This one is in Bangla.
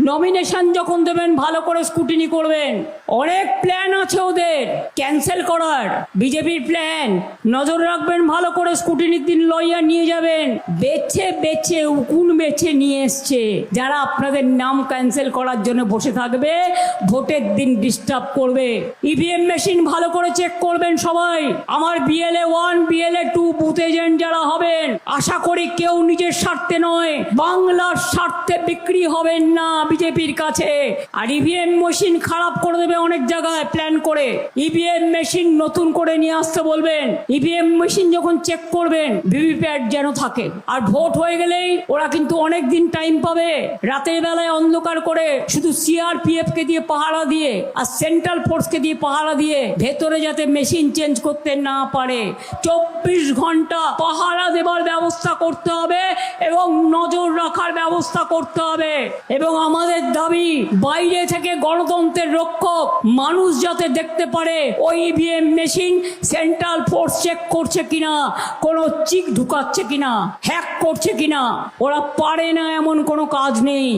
নমিনেশন যখন দেবেন ভালো করে স্কুটিনি করবেন। অনেক প্ল্যান আছে ওদের ক্যান্সেল করার, বিজেপির প্ল্যান। নজর রাখবেন ভালো করে, স্কুটিনির দিন লয়ার নিয়ে যাবেন। বেছে বেছে উকুন বেছে নিয়ে এসছে যারা আপনাদের নাম ক্যান্সেল করার জন্য বসে থাকবে, ভোটের দিন ডিস্টার্ব করবে। ইভিএম মেশিন ভালো করে চেক করবেন সবাই। আমার BLA 1 BLA 2 বুথ এজেন্ট যারা হবেন, আশা করি কেউ নিজের স্বার্থে নয়, বাংলার স্বার্থে বিক্রি হবেন না বিজেপির কাছে। আর ইভিএম মেশিন খারাপ করে দেবে অনেক জায়গায় প্ল্যান করে। ইভিএম মেশিন নতুন করে নিয়ে আসতে বলবেন। ইভিএম মেশিন যখন চেক করবেন ভিভিপ্যাট যেন থাকে। আর ভোট হয়ে গেলেই ওরা কিন্তু অনেক দিন টাইম পাবে, রাতের বেলায় অন্ধকার করে শুধু CRPF কে দিয়ে পাহারা দিয়ে আর সেন্ট্রাল ফোর্সকে দিয়ে পাহারা দিয়ে ভেতরে যাতে মেশিন চেঞ্জ করতে না পারে 24 ঘন্টা পাহারা দেবার ব্যবস্থা করতে হবে এবং নজর রাখার ব্যবস্থা করতে হবে। এবং আমাদের দাবি, বাইরে থেকে গণতন্ত্রের রক্ষক মানুষ যাতে দেখতে পারে ওই EVM machine central force check করছে কিনা, কোনো চিক ঢুকাচ্ছে কিনা, হ্যাক করছে কিনা। ওরা পারে না এমন কোনো কাজ নেই।